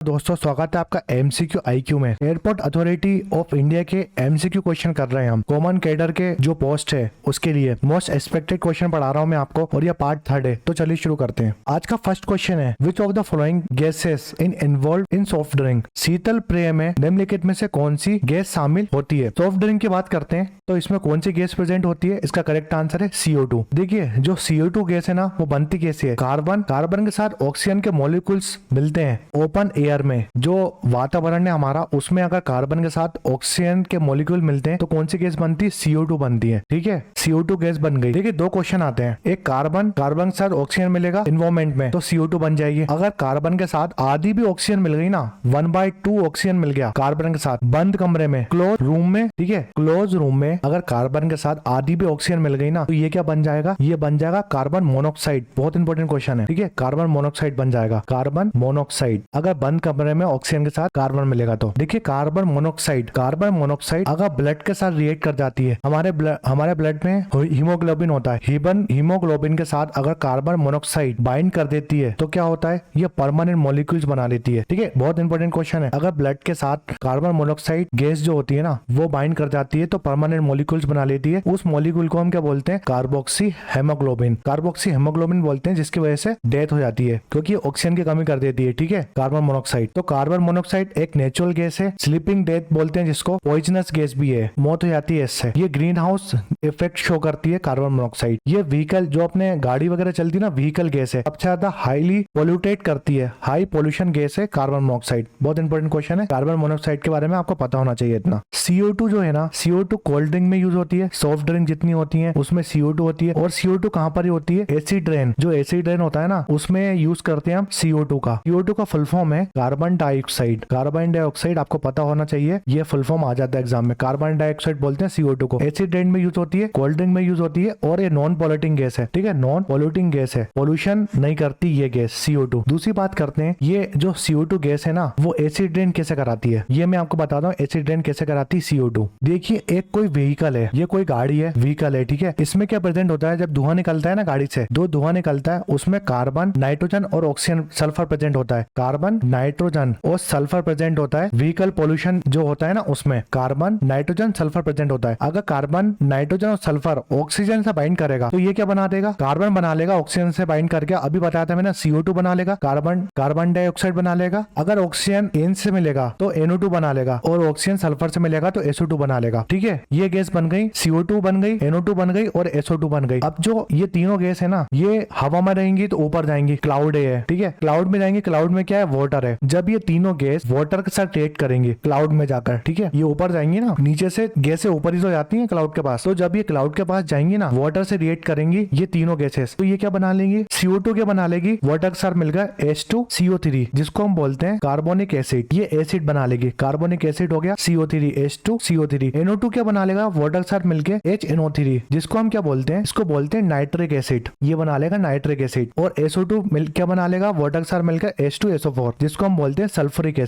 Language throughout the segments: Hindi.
दोस्तों स्वागत है आपका एमसीक्यू आईक्यू में। एयरपोर्ट अथॉरिटी ऑफ इंडिया के एमसीक्यू क्वेश्चन कर रहे हैं हम। कॉमन कैडर के जो पोस्ट है उसके लिए मोस्ट एक्सपेक्टेड क्वेश्चन पढ़ा रहा हूं मैं आपको, और ये पार्ट 3 है। तो चलिए शुरू करते हैं। आज का फर्स्ट क्वेश्चन है, which of the following gases involve in soft drink? शीतल पेय में निम्नलिखित में से कौन सी गैस शामिल होती है? सॉफ्ट ड्रिंक की बात करते हैं तो इसमें कौन सी गैस प्रेजेंट होती है? इसका करेक्ट आंसर है CO2। देखिए जो CO2 गैस है ना, वो बनती कैसे है? कार्बन के साथ ऑक्सीजन के मॉलिक्यूल्स मिलते हैं ओपन एयर में। जो वातावरण है हमारा, उसमें अगर कार्बन के साथ ऑक्सीजन के मॉलिक्यूल मिलते हैं तो कौन सी गैस बनती है? CO2 बनती है। ठीक है, CO2 गैस बन गई। देखिए दो क्वेश्चन आते हैं, एक कार्बन के साथ ऑक्सीजन मिलेगा इन्वायरमेंट में तो CO2 बन जाएगी। अगर कार्बन के साथ आधी भी ऑक्सीजन मिल गई ना, 1/2 ऑक्सीजन मिल गया कार्बन के साथ बंद कमरे में, क्लोज रूम में, ठीक है, क्लोज रूम में अगर कार्बन के साथ आधी भी ऑक्सीजन मिल गई ना, तो ये क्या बन जाएगा? ये बन जाएगा कार्बन मोनोऑक्साइड। बहुत इंपॉर्टेंट क्वेश्चन है, ठीक है, कार्बन मोनोऑक्साइड बन जाएगा। कार्बन मोनोऑक्साइड अगर बंद कमरे में ऑक्सीजन के साथ कार्बन मिलेगा तो। देखिए कार्बन मोनोऑक्साइड अगर ब्लड के साथ रिएक्ट कर जाती है, हमारे ब्लड में हीमोग्लोबिन होता है, हीमोग्लोबिन के साथ अगर कार्बन मोनोऑक्साइड बाइंड कर देती है तो क्या होता है? ये परमानेंट मॉलिक्यूल्स बना लेती है। ठीक है, बहुत इंपॉर्टेंट क्वेश्चन है। अगर ब्लड के साथ कार्बन मोनोऑक्साइड गैस जो होती है ना, वो बाइंड कर जाती है तो परमानेंट मॉलिक्यूल्स बना लेती है। उस मॉलिक्यूल को हम क्या बोलते हैं? कार्बोक्सी हेमोग्लोबिन बोलते हैं, जिसकी वजह से डेथ हो जाती है क्योंकि ऑक्सीजन की कमी कर देती है। ठीक है, कार्बन मोनोऑक्साइड। तो कार्बन मोनोऑक्साइड एक नेचुरल गैस है, स्लीपिंग डेथ बोलते हैं जिसको, पॉइजनस गैस भी है, मौत हो जाती है इससे। ये ग्रीन हाउस इफेक्ट शो करती है कार्बन मोनोऑक्साइड। ये व्हीकल जो अपने गाड़ी वगैरह चलती है ना, व्हीकल गैस है, सबसे ज्यादा हाईली पोल्यूटेट करती है, हाई पोल्यूशन गैस है कार्बन मोनोऑक्साइड। बहुत इंपॉर्टेंट क्वेश्चन है, कार्बन मोनोऑक्साइड के बारे में आपको पता होना चाहिए इतना। CO2 जो है ना, CO2 कोल्ड ड्रिंक में यूज होती है, सॉफ्ट ड्रिंक जितनी होती है उसमें CO2 होती है। और CO2 कहां पर ही होती है? एसिड रेन, जो एसिड रेन होता है ना, उसमें यूज करते हैं हम CO2 का। CO2 का फुल फॉर्म है कार्बन डाइऑक्साइड। कार्बन डाइऑक्साइड आपको पता होना चाहिए, ये फुल फॉर्म आ जाता है एग्जाम में। कार्बन डाइऑक्साइड बोलते हैं CO2 को। एसिड रेन में यूज होती है, कोल्ड ड्रिंक में यूज होती है, और ये नॉन पॉल्यूटिंग गैस है। ठीक है, नॉन पॉल्यूटिंग गैस है, पोल्यूशन नहीं करती ये गैस CO2। दूसरी बात करते हैं, ये जो CO2 गैस है ना, वो एसिड रेन कैसे कराती है? ये मैं आपको बताता हूँ एसिड रेन कैसे कराती है CO2। देखिए एक कोई व्हीकल है, ये कोई गाड़ी है, व्हीकल है, ठीक है, इसमें क्या प्रेजेंट होता है? जब धुआं निकलता है ना गाड़ी से, दो धुआं निकलता है, उसमें कार्बन, नाइट्रोजन और ऑक्सीजन, सल्फर प्रेजेंट होता है। कार्बन, नाइट्रोजन और सल्फर प्रेजेंट होता है। व्हीकल पोल्यूशन जो होता है ना, उसमें कार्बन, नाइट्रोजन, सल्फर प्रेजेंट होता है। अगर कार्बन, नाइट्रोजन और सल्फर ऑक्सीजन से बाइंड करेगा तो ये क्या बना देगा? कार्बन बना लेगा ऑक्सीजन से बाइंड करके। अभी बताया था मैंने, CO2 बना लेगा, कार्बन डाइऑक्साइड बना लेगा। अगर ऑक्सीजन N से मिलेगा तो NO2 बना लेगा, और ऑक्सीजन सल्फर से मिलेगा तो SO2 बना लेगा। ठीक है, ये गैस बन गई, CO2 बन गई, NO2 बन गई और SO2 बन गई। अब जो ये तीनों गैस है ना, ये हवा में रहेंगी तो ऊपर जाएंगी, क्लाउड है, ठीक है, क्लाउड में जाएंगे। क्लाउड में क्या है? वाटर है। जब ये तीनों गैस वाटर के साथ रिएक्ट करेंगे क्लाउड में जाकर, ठीक है, ये ऊपर जाएंगी ना, नीचे से गैसें ऊपर ही तो जाती हैं क्लाउड के पास। तो जब ये क्लाउड के पास जाएंगी ना, वाटर से रिएक्ट करेंगी ये तीनों गैसेस, तो ये क्या बना लेंगी? CO2 क्या बना लेगी? वाटर के साथ मिल गया H2CO3, जिसको हम बोलते हैं कार्बोनिक एसिड। ये एसिड बना लेगी, कार्बोनिक एसिड हो गया CO3, H2CO3। NO2 क्या बना लेगा? वाटर के साथ मिलके HNO3, जिसको हम क्या बोलते हैं? इसको बोलते हैं नाइट्रिक एसिड। ये बना लेगा नाइट्रिक एसिड। और SO2 क्या बना लेगा? वाटर के साथ मिलकर H2SO4, जिसको हम बोलते हैं सल्फ्यूरिक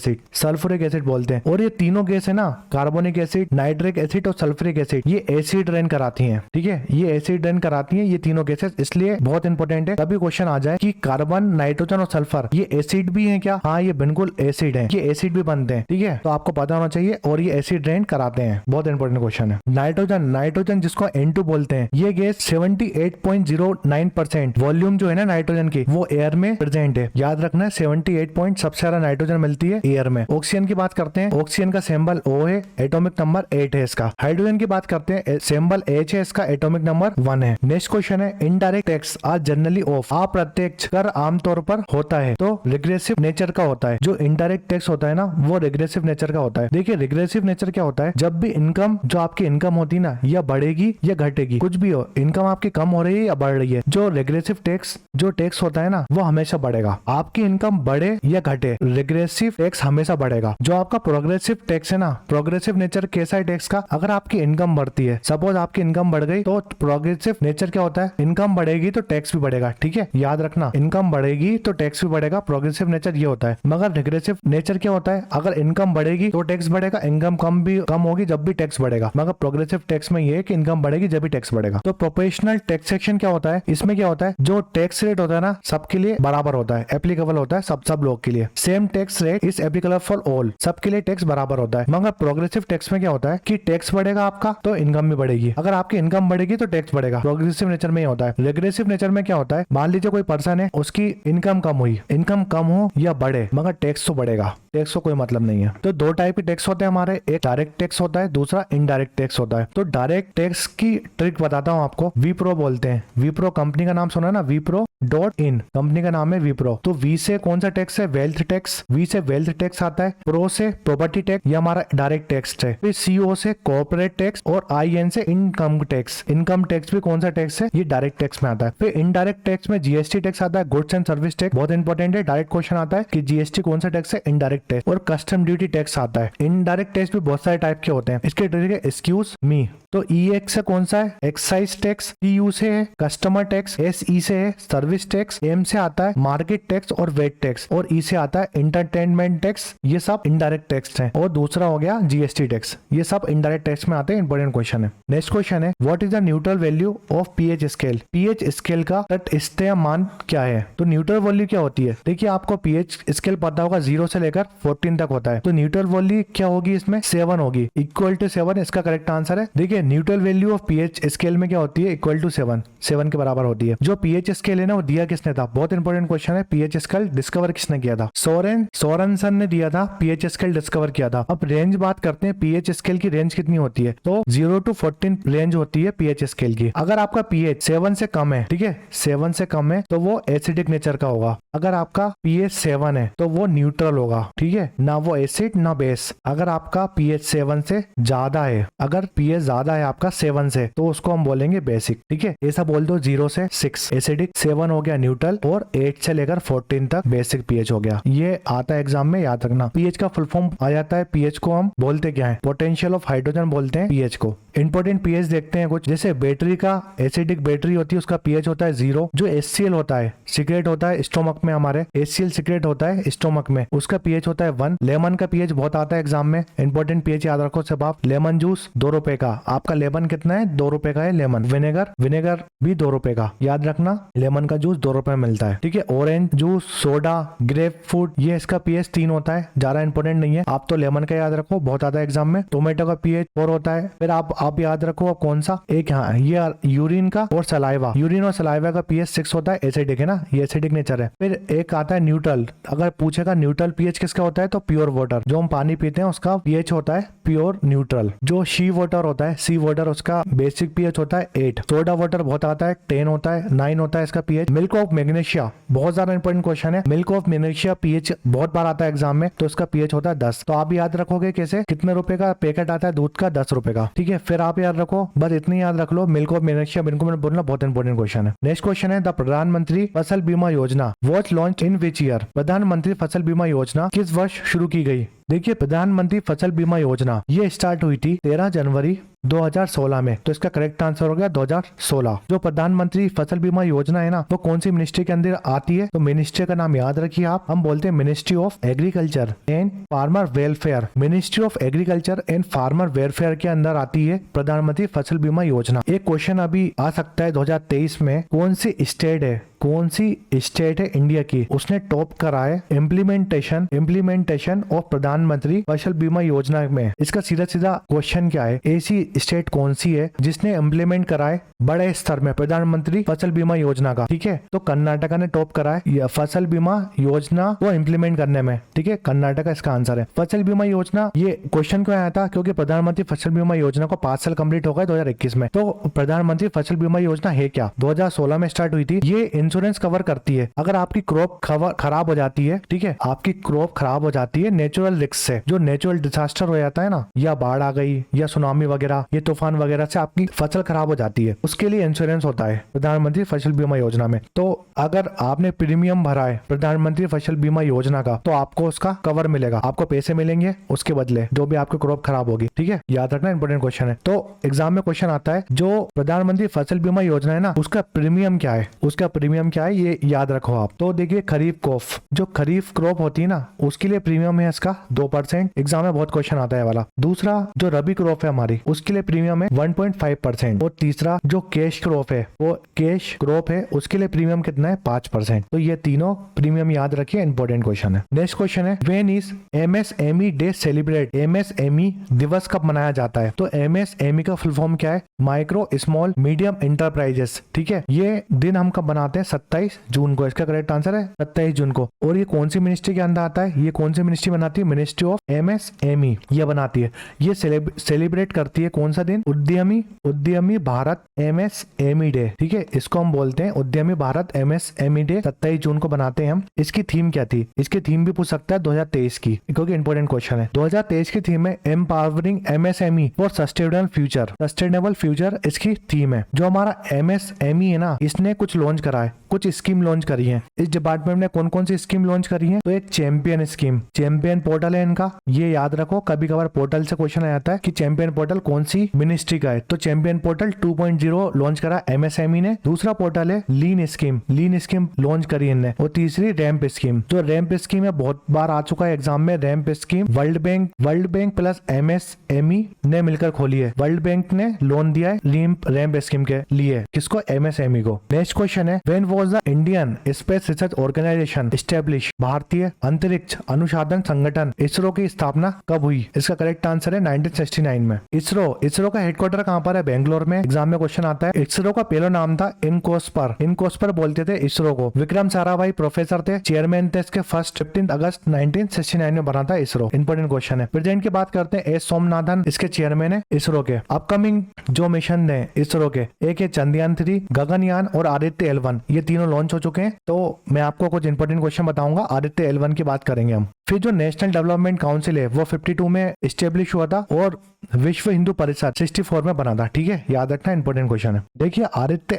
एसिड बोलते हैं। और ये तीनों गैस है ना, कार्बोनिक एसिड, नाइट्रिक एसिड और सल्फ्यूरिक एसिड, ये एसिड रेन कराती हैं। ठीक है, ये एसिड रेन कराती हैं ये तीनों गैसेस, इसलिए बहुत इंपॉर्टेंट है। कभी क्वेश्चन आ जाए कि कार्बन, नाइट्रोजन और सल्फर ये एसिड भी है क्या? हाँ, ये बिल्कुल एसिड है, ये एसिड भी बनते हैं। ठीक है, तो आपको पता होना चाहिए, और ये एसिड रेन कराते हैं। बहुत इंपॉर्टेंट क्वेश्चन है। नाइट्रोजन जिसको N2 बोलते हैं, ये गैस 78.09% वॉल्यूम जो है ना नाइट्रोजन की, वो एयर में प्रेजेंट है। याद रखना है 78 सबसे ज्यादा नाइट्रोजन मिलती है एयर में। ऑक्सीजन की बात करते हैं, ऑक्सीजन का सिंबल O है, एटॉमिक नंबर 8 है इसका। हाइड्रोजन की बात करते हैं, सिंबल H है इसका, एटॉमिक नंबर 1 है। नेक्स्ट क्वेश्चन है, indirect tax are generally of. अप्रत्यक्ष कर आमतौर पर होता है तो रिग्रेसिव नेचर का होता है। जो इनडायरेक्ट टैक्स होता है ना, वो रिग्रेसिव नेचर का होता है। देखिए रिग्रेसिव नेचर क्या होता है? जब भी इनकम, जो आपकी इनकम होती है ना, या बढ़ेगी या घटेगी, कुछ भी हो, इनकम आपकी कम हो रही है या बढ़ रही है, जो रिग्रेसिव टैक्स जो टैक्स होता है ना, वो हमेशा बढ़ेगा। आपकी इनकम बढ़े या घटे, रिग्रेसिव टैक्स हमेशा बढ़ेगा। जो आपका प्रोग्रेसिव टैक्स है ना, प्रोग्रेसिव नेचर कैसा है टैक्स का? अगर आपकी इनकम बढ़ती है, सपोज आपकी इनकम बढ़ गई, तो प्रोग्रेसिव नेचर क्या होता है? इनकम बढ़ेगी तो टैक्स भी बढ़ेगा। ठीक है, याद रखना, इनकम बढ़ेगी तो टैक्स भी बढ़ेगा, प्रोग्रेसिव नेचर ये होता है। मगर रिग्रेसिव नेचर क्या होता है? अगर इनकम बढ़ेगी तो टैक्स बढ़ेगा, इनकम कम होगी जब भी टैक्स बढ़ेगा। मगर प्रोग्रेसिव टैक्स में ये है कि इनकम बढ़ेगी जब भी टैक्स बढ़ेगा। तो प्रोपोर्शनल टैक्सेशन क्या होता है? इसमें क्या होता है? जो टैक्स रेट होता है ना, सबके लिए बराबर होता है, एप्लीकेबल होता है सब लोग के लिए। Same tax rate is applicable for all, सबके लिए टैक्स बराबर होता है। मगर प्रोग्रेसिव टैक्स में क्या होता है कि टैक्स बढ़ेगा आपका तो इनकम भी बढ़ेगी, अगर आपकी इनकम बढ़ेगी तो टैक्स बढ़ेगा। प्रोग्रेसिव नेचर में ही होता है। रेग्रेसिव नेचर में क्या होता है, मान लीजिए कोई पर्सन है, उसकी इनकम कम हुई, इनकम कम हो या बढ़े, मगर टैक्स तो बढ़ेगा, टैक्स को कोई मतलब नहीं है। तो दो टाइप के टैक्स होते हैं हमारे, एक डायरेक्ट टैक्स होता है, दूसरा इनडायरेक्ट टैक्स होता है। तो डायरेक्ट टैक्स की ट्रिक बताता हूँ आपको। विप्रो बोलते हैं, विप्रो कंपनी का नाम सुना ना, Wipro.in कंपनी का नाम है विप्रो। तो वी से कौन सा टैक्स है, वेल्थ टैक्स, वी से वेल्थ टैक्स आता है, प्रो से प्रॉपर्टी टैक्स, ये हमारा डायरेक्ट टैक्स है। फिर सीओ से कॉर्पोरेट टैक्स और IN से इनकम टैक्स। इनकम टैक्स भी कौन सा टैक्स है, ये डायरेक्ट टैक्स में आता है। फिर इनडायरेक्ट टैक्स में जीएसटी टैक्स आता है, गुड्स एंड सर्विस टैक्स, बहुत इंपॉर्टेंट है। डायरेक्ट क्वेश्चन आता है कि जीएसटी कौन सा टैक्स है, इनडायरेक्ट टैक्स। और कस्टम ड्यूटी टैक्स आता है। इनडायरेक्ट टैक्स भी बहुत सारे टाइप के होते हैं। इसके ट्रिक है एक्सक्यूज मी। तो EX से कौन सा है, एक्साइज टैक्स, TU से है कस्टमर टैक्स, SE से है सर्विस टैक्स, M से आता है मार्केट टैक्स और वेट टैक्स, और E से आता है एंटरटेनमेंट टैक्स। ये सब इनडायरेक्ट टैक्स हैं। और दूसरा हो गया GST टैक्स, ये सब इनडायरेक्ट टैक्स में आते हैं। इंपॉर्टेंट क्वेश्चन है। नेक्स्ट क्वेश्चन है, what is the neutral value of PH scale. PH scale का तटस्थ मान क्या है। तो न्यूट्रल वैल्यू क्या होती है, देखिए आपको PH स्केल पता होगा, 0 से लेकर 14 तक होता है। तो न्यूट्रल वैल्यू क्या होगी, इसमें 7 होगी, इक्वल टू 7 इसका करेक्ट आंसर है। देखिए neutral value of PH scale में क्या होती है, इक्वल टू 7 के बराबर होती है। जो PH स्केल है ना, वो दिया किसने था, बहुत इंपॉर्टेंट क्वेश्चन है। PH स्केल डिस्कवर किसने किया था, सोरेनसन ने दिया था, PH स्केल डिस्कवर किया था। अब रेंज बात करते हैं, PH स्केल की रेंज कितनी होती है, तो 0 to 14 रेंज होती है PH स्केल की। अगर आपका PH 7 से कम है, ठीक है, 7 से कम है तो वो एसिडिक नेचर का होगा। अगर आपका PH 7 है तो वो न्यूट्रल होगा, ठीक है, ना वो एसिड ना बेस। अगर आपका PH 7 से ज्यादा है, अगर PH ज्यादा है आपका 7 से, तो उसको हम बोलेंगे बेसिक, ठीक है। ऐसा बोल दो 0 से 6 एसिडिक, 7 हो गया न्यूट्रल, और 8 से लेकर 14 तक बेसिक PH हो गया। ये आता है एग्जाम में, याद रखना। PH का फुल फॉर्म आ जाता है, PH को हम बोलते क्या है, पोटेंशियल ऑफ हाइड्रोजन बोलते हैं PH को। इंपॉर्टेंट PH देखते हैं कुछ, जैसे बैटरी का, एसिडिक बैटरी होती है, उसका PH होता है 0। जो HCl होता है, सिगरेट होता है स्टोमक में, हमारे HCl सिगरेट होता है स्टोमक में, उसका PH होता है 1। लेमन का PH बहुत आता है एग्जाम में, इंपॉर्टेंट PH याद रखो सब आप। लेमन जूस 2 रुपए का, आपका लेमन कितना है, 2 रुपए का है लेमन। विनेगर भी 2 रुपए का, याद रखना, लेमन का जूस 2 रुपए में मिलता है, ठीक है। Orange juice, soda, grep fruit, ये इसका PH 3 होता है, ज्यादा इंपॉर्टेंट नहीं है। आप तो लेमन का याद रखो, बहुत आता है एग्जाम में। टोमेटो का PH 4 होता है। फिर आप याद रखो अब कौन सा एक, हाँ, ये यूरिन का और सलाइवा, यूरिन और सलाइवा का PH 6 होता है, एसिडिक है ना, ये एसिडिक नेचर है। फिर एक आता है न्यूट्रल, अगर पूछेगा न्यूट्रल PH किसका होता है, तो प्योर वाटर, जो हम पानी पीते हैं उसका PH होता है प्योर न्यूट्रल। जो सी वाटर होता है, सी वाटर, उसका बेसिक PH होता है 8। सोडा वाटर बहुत आता है, 10 होता है, 9 होता है इसका PH। मिल्क ऑफ मैग्नीशिया, बहुत ज्यादा इंपॉर्टेंट क्वेश्चन है। मिल्क ऑफ मैग्नीशिया PH बहुत बार आता है एग्जाम में, तो इसका PH होता है 10। तो आप याद रखोगे कैसे, कितने रुपए का पैकेट आता है दूध का, 10 रुपए का, ठीक है। फिर आप याद रखो, बस इतनी याद रख लो, मिल्क ऑफ मैग्नीशिया इनको मैंने बोलना, बहुत इंपॉर्टेंट क्वेश्चन है। नेक्स्ट क्वेश्चन है, द प्रधानमंत्री फसल बीमा योजना was launch in which year. प्रधानमंत्री फसल बीमा योजना किस वर्ष शुरू की गई। देखिए प्रधानमंत्री फसल बीमा योजना ये स्टार्ट हुई थी 13 जनवरी 2016 में, तो इसका करेक्ट आंसर हो गया 2016। जो प्रधानमंत्री फसल बीमा योजना है ना, वो कौन सी मिनिस्ट्री के अंदर आती है, तो मिनिस्ट्री का नाम याद रखिए आप, हम बोलते हैं ministry of agriculture and farmer welfare. Ministry of agriculture and farmer welfare के अंदर आती है प्रधानमंत्री फसल बीमा योजना। एक क्वेश्चन अभी आ सकता है 2023 में, कौन सी स्टेट है, कौन सी स्टेट है इंडिया की, उसने टॉप करा है इम्प्लीमेंटेशन ऑफ प्रधानमंत्री फसल बीमा योजना में। इसका सीधा सीधा क्वेश्चन क्या है, ऐसी स्टेट कौन सी है जिसने इम्प्लीमेंट कराए बड़े स्तर में प्रधानमंत्री फसल बीमा योजना का, ठीक है। तो कर्नाटका ने टॉप करा है फसल बीमा योजना वो इम्प्लीमेंट करने में, ठीक है, कर्नाटका इसका आंसर है। फसल बीमा योजना, ये क्वेश्चन क्यों आया था, क्योंकि प्रधानमंत्री फसल बीमा योजना को 5 साल कंप्लीट हो गए 2021 में। तो प्रधानमंत्री फसल बीमा योजना है क्या, 2016 में स्टार्ट हुई थी। ये इंश्योरेंस कवर करती है, अगर आपकी क्रॉप खराब हो जाती है, ठीक है, आपकी क्रॉप खराब हो जाती है नेचुरल रिस्क से, जो नेचुरल डिजास्टर हो जाता है ना, या बाढ़ आ गई या सुनामी वगैरह, ये तूफान वगैरह से आपकी फसल खराब हो जाती है, उसके लिए इंश्योरेंस होता है प्रधानमंत्री फसल बीमा योजना में। तो अगर आपने प्रीमियम भरा है प्रधानमंत्री फसल बीमा योजना का, तो आपको उसका कवर मिलेगा, आपको पैसे मिलेंगे उसके बदले, जो भी आपकी क्रॉप खराब होगी, ठीक है, याद रखना, इंपॉर्टेंट क्वेश्चन है। तो एग्जाम में क्वेश्चन आता है, जो प्रधानमंत्री फसल बीमा योजना है ना, उसका प्रीमियम क्या है, उसका प्रीमियम क्या है, ये याद रखो आप। तो देखिए खरीफ क्रॉप, जो खरीफ क्रॉप होती है ना, उसके लिए प्रीमियम है इसका 2%। एग्जाम में बहुत क्वेश्चन आता है वाला। दूसरा जो रबी क्रॉप है हमारी, उसके लिए प्रीमियम है 1.5%। और तीसरा जो कैश क्रॉप है, वो कैश क्रॉप है, उसके लिए प्रीमियम कितना है 5%। तो ये तीनों प्रीमियम याद रखिए, इंपॉर्टेंट क्वेश्चन है। नेक्स्ट क्वेश्चन है when is MSME day celebrate? MSME दिवस कब मनाया जाता है? तो MSME का फुल फॉर्म क्या है? Micro small medium enterprises. ठीक है, ये दिन हम कब बनाते हैं? 27 जून को। इसका करेक्ट आंसर है 27 जून को। और ये कौन सी मिनिस्ट्री के अंदर आता है? ये कौन सी मिनिस्ट्री बनाती है? मिनिस्ट्री ऑफ MSME ये बनाती है। ये सेलिब्रेट करती है कौन सा दिन? उद्यमी भारत MSME डे। ठीक है, इसको हम बोलते हैं उद्यमी भारत MSME डे। 27 जून को बनाते हैं हम। इसकी थीम क्या थी? इसकी थीम भी पूछ सकता है 2023 की, क्योंकि इंपॉर्टेंट क्वेश्चन है। 2023 की थीम है empowering MSME for sustainable future. Sustainable future इसकी थीम है। जो हमारा MSME है ना, इसने कुछ लॉन्च करा है, कुछ स्कीम लॉन्च करी है। इस डिपार्टमेंट ने कौन कौन सी स्कीम लॉन्च करी है? तो एक चैंपियन स्कीम, चैंपियन पोर्टल है इनका, ये याद रखो। कभी कभार पोर्टल से क्वेश्चन आ जाता है कि चैंपियन पोर्टल कौन सी मिनिस्ट्री का है। तो चैंपियन पोर्टल 2.0 लॉन्च करा MSME ने। दूसरा पोर्टल है लीन स्कीम लॉन्च करी इनने। और तीसरी रैंप स्कीम। जो रैंप स्कीम है बहुत बार आ चुका है एग्जाम में। Ramp scheme world bank plus MSME ने मिलकर खोली है। वर्ल्ड बैंक ने लोन दिया है रैंप स्कीम के लिए। किसको? MSME को। नेक्स्ट क्वेश्चन है when was the Indian space research organisation establish? भारतीय अंतरिक्ष अनुसंधान संगठन इसरो की स्थापना कब हुई? इसका करेक्ट आंसर है 1969 में। इसरो का हेडक्वार्टर कहाँ पर है? बेंगलोर में। एग्जाम में क्वेश्चन आता है। इसरो का पहला नाम था इनकोस्पर बोलते थे इसरो को। विक्रम साराभाई प्रोफेसर थे, चेयरमैन थे इसके। 15 अगस्त 1969 में बना था इसरो। इंपॉर्टेंट क्वेश्चन है। प्रेजेंट की बात करते हैं। एस सोमनाथन इसके चेयरमैन है इसरो के। अपकमिंग जो मिशन है इसरो के, एक है चंद्रयान 3, गगनयान और आदित्य L1, ये तीनों लॉन्च हो चुके हैं। तो मैं आपको कुछ इंपॉर्टेंट क्वेश्चन बताऊंगा। आदित्य L1 की बात करेंगे हम। फिर जो नेशनल डेवलपमेंट काउंसिल है वो 52 में स्टेब्लिश हुआ था और विश्व हिंदू परिषद 64 में बना था। ठीक है, याद रखना, इंपॉर्टेंट क्वेश्चन है। देखिए आदित्य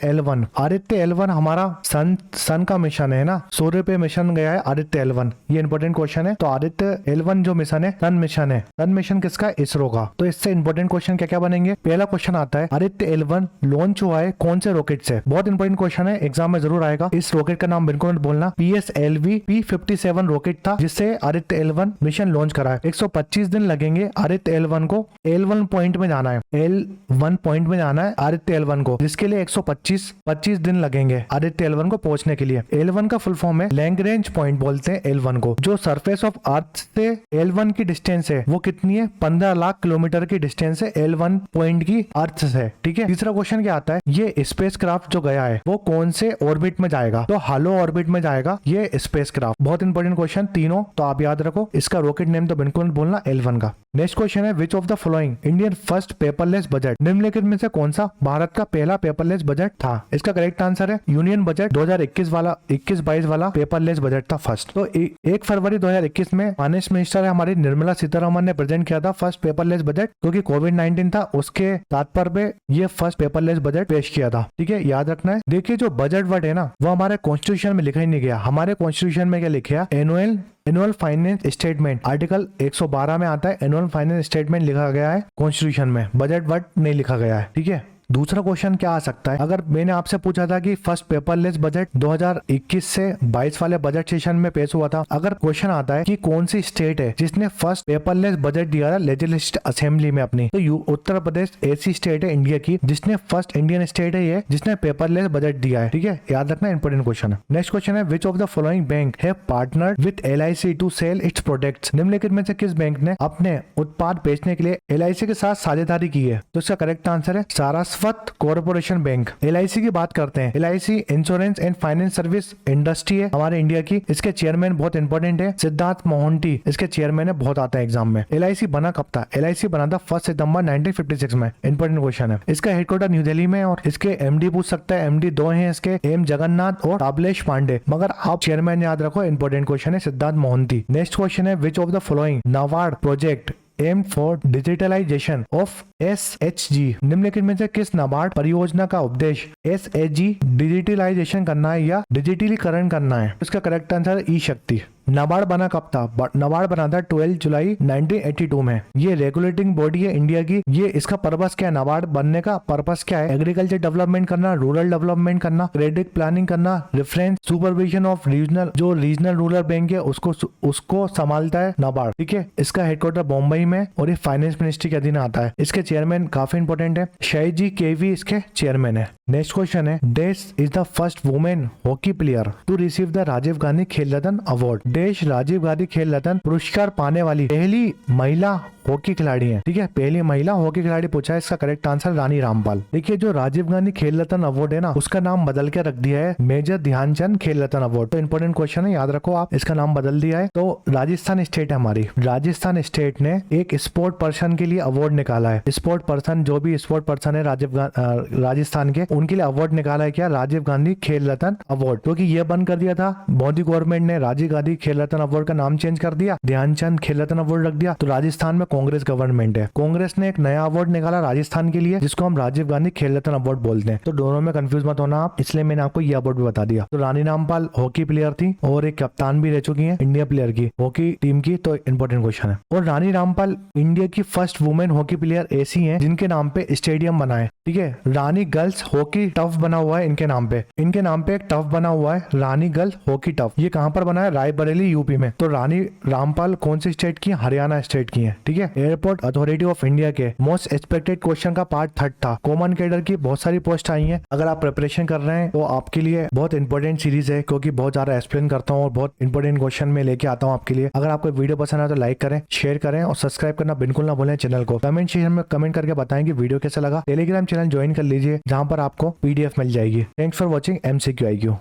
L1 हमारा सन का मिशन है ना, सूर्य पे मिशन गया है आदित्य L1, ये इंपॉर्टेंट क्वेश्चन है। तो आदित्य L1 जो मिशन है सन मिशन है। सन मिशन किसका है? इसरो का। तो इससे इंपॉर्टेंट क्वेश्चन क्या क्या बनेंगे? पहला क्वेश्चन आता है आदित्य L1 लॉन्च हुआ है कौन से रॉकेट से? बहुत इंपॉर्टेंट क्वेश्चन है, एग्जाम में जरूर आएगा। इस रॉकेट का नाम बिल्कुल मत बोलना। PSLV P57 रॉकेट था जिससे आदित्य L1 मिशन लॉन्च करा है। 125 दिन लगेंगे आदित्य L1 को। L1 पॉइंट में जाना है, L1 पॉइंट में जाना है आदित्य L1 को, जिसके लिए 125 दिन लगेंगे आदित्य L1 को पहुंचने के लिए। L1 का फुल फॉर्म है लैग्रेंज पॉइंट बोलते हैं L1 को। जो सरफेस ऑफ अर्थ से L1 की डिस्टेंस है वो कितनी है? 15 लाख किलोमीटर की डिस्टेंस है L1 पॉइंट की अर्थ से। ठीक है, तीसरा क्वेश्चन क्या आता है? ये स्पेसक्राफ्ट जो गया है वो कौन से ऑर्बिट में जाएगा? तो हालो ऑर्बिट में जाएगा ये स्पेसक्राफ्ट। बहुत इंपॉर्टेंट क्वेश्चन तीनों, तो आप याद रखो। इसका रॉकेट नेम तो बिल्कुल बोलना L1 का। नेक्स्ट क्वेश्चन है which of the following Indian first paperless budget? निम्नलिखित में से कौन सा भारत का पहला पेपरलेस बजट था? इसका करेक्ट आंसर है यूनियन बजट 2021 वाला, 21-22 वाला पेपरलेस बजट था फर्स्ट। तो 1 फरवरी 2021 में फाइनेंस मिनिस्टर हमारी निर्मला सीतारमन ने प्रेजेंट किया था फर्स्ट पेपरलेस बजट, क्योंकि कोविड-19 था उसके तात्पर्य पे ये फर्स्ट पेपरलेस बजट पेश किया था। ठीक है, याद रखना है। देखिए जो बजट वर्ड है ना, वो हमारे कॉन्स्टिट्यूशन में लिखा ही नहीं गया। हमारे कॉन्स्टिट्यूशन में क्या लिखा? एनुअल फाइनेंस स्टेटमेंट, आर्टिकल 112 में आता है एनुअल फाइनेंस स्टेटमेंट लिखा गया है कॉन्स्टिट्यूशन में, बजट वर्ड नहीं लिखा गया है। ठीक है, दूसरा क्वेश्चन क्या आ सकता है? अगर मैंने आपसे पूछा था कि फर्स्ट पेपरलेस बजट 2021 से 22 वाले बजट सेशन में पेश हुआ था, अगर क्वेश्चन आता है कि कौन सी स्टेट है जिसने फर्स्ट पेपरलेस बजट दिया था लेजिस्लेटिव असेंबली में अपनी, तो उत्तर प्रदेश ऐसी स्टेट है इंडिया की जिसने फर्स्ट इंडियन स्टेट है ये जिसने पेपरलेस बजट दिया है। ठीक है, याद रखना, इंपॉर्टेंट क्वेश्चन है। नेक्स्ट क्वेश्चन है which of the following bank have partnered with LIC to sell its products? निम्नलिखित में से किस बैंक ने अपने उत्पाद बेचने के लिए LIC के साथ साझेदारी की है? तो इसका करेक्ट आंसर है सारस्वत कॉर्पोरेशन बैंक। LIC की बात करते हैं। LIC insurance and finance service industry है हमारे इंडिया की। इसके चेयरमैन बहुत इंपॉर्टेंट है, सिद्धार्थ मोहंती इसके चेयरमैन है, बहुत आता है एग्जाम में। LIC बना कब था? LIC बना था 1 सितंबर 1956 में। इंपॉर्टेंट क्वेश्चन है। इसका हेडक्वार्टर न्यू दिल्ली में और इसके MD पूछ सकता है, MD 2 हैं इसके, M जगन्नाथ और ताबलेश पांडे, मगर आप चेयरमैन याद रखो, इंपॉर्टेंट क्वेश्चन है, सिद्धार्थ मोहंती। नेक्स्ट क्वेश्चन है which of the following NABARD project aim for digitalisation of SHG निम्नलिखित में से किस नाबार्ड परियोजना का उद्देश्य SHG डिजिटलाइजेशन करना है या डिजिटलीकरण करना है? इसका करेक्ट आंसर है ई शक्ति। नाबार्ड बना कब था? नाबार्ड बना था 12 जुलाई 1982 में। ये रेगुलेटिंग बॉडी है इंडिया की। ये इसका पर्पस क्या है? नाबार्ड बनने का पर्पस क्या है? एग्रीकल्चर डेवलपमेंट करना, रूरल डेवलपमेंट करना, क्रेडिट प्लानिंग करना, रेफरेंस सुपरविजन ऑफ रीजनल, जो रीजनल रूरल बैंक है उसको संभालता है नाबार्ड। ठीक है, इसका हेडक्वार्टर बॉम्बई में और ये फाइनेंस मिनिस्ट्री के अधीन आता है। इसके चेयरमैन काफी इंपोर्टेंट है, शहीद जी केवी इसके चेयरमैन है। नेक्स्ट क्वेश्चन है, देश is the first women hockey player to receive the Rajiv Gandhi Khel Ratna award. देश राजीव गांधी खेल रत्न पुरस्कार पाने वाली पहली महिला हॉकी खिलाड़ी है। ठीक है, पहली महिला हॉकी खिलाड़ी पूछा है, इसका करेक्ट आंसर रानी रामपाल। देखिए, जो राजीव गांधी खेल रत्न अवार्ड है ना, उसका नाम बदल के रख दिया है मेजर ध्यानचंद खेल रत्न अवार्ड। तो इंपोर्टेंट क्वेश्चन है, याद रखो आप, इसका नाम बदल दिया है। तो राजस्थान स्टेट है हमारी, राजस्थान स्टेट ने एक स्पोर्ट पर्सन के लिए अवार्ड निकाला है। स्पोर्ट पर्सन, जो भी स्पोर्ट पर्सन है राजस्थान के, उनके लिए अवार्ड निकाला है क्या? राजीव गांधी खेल रत्न अवार्ड। क्योंकि ये बंद कर दिया था मोदी गवर्नमेंट ने, राजीव गांधी खेल रत्न अवार्ड का नाम चेंज कर दिया, ध्यानचंद खेल रत्न अवार्ड रख दिया। तो राजस्थान में कांग्रेस गवर्नमेंट है, कांग्रेस ने एक नया अवार्ड निकाला राजस्थान के लिए, जिसको हम राजीव गांधी खेल रत्न अवार्ड बोलते हैं। तो दोनों में कंफ्यूज मत होना आप, इसलिए मैंने आपको ये अवार्ड भी बता दिया। तो रानी रामपाल हॉकी प्लेयर थी और एक कप्तान भी रह चुकी है इंडिया प्लेयर की, हॉकी टीम की। तो इंपोर्टेंट क्वेश्चन है। और रानी रामपाल इंडिया की फर्स्ट वुमेन हॉकी प्लेयर ऐसी है जिनके नाम पे स्टेडियम बना है। ठीक है, रानी गर्ल्स हॉकी टफ बना हुआ है इनके नाम पे। इनके नाम पे एक टफ बना हुआ है, रानी गर्ल्स हॉकी टफ। ये कहां पर बना है? रायबरेली यूपी में। तो रानी रामपाल कौन सी स्टेट की है? हरियाणा स्टेट की है। ठीक है, एयरपोर्ट अथॉरिटी ऑफ इंडिया के मोस्ट एक्सपेक्टेड क्वेश्चन का पार्ट 3 था। कॉमन कैडर की बहुत सारी पोस्ट आई है। अगर आप प्रिपरेशन कर रहे हैं तो आपके लिए बहुत इंपॉर्टेंट सीरीज है, क्योंकि बहुत ज्यादा एक्सप्लेन करता हूँ और बहुत इंपॉर्टेंट क्वेश्चन में लेके आता हूँ आपके लिए। अगर आपको वीडियो पसंद आए तो लाइक करें, शेयर करें और सब्सक्राइब करना बिल्कुल ना भूलें चैनल को। कमेंट सेक्शन में कमेंट करके बताएं कि वीडियो कैसा लगा। टेलीग्राम चैनल ज्वाइन कर लीजिए, जहां पर आपको PDF मिल जाएगी। Thanks for watching MCQ IQ।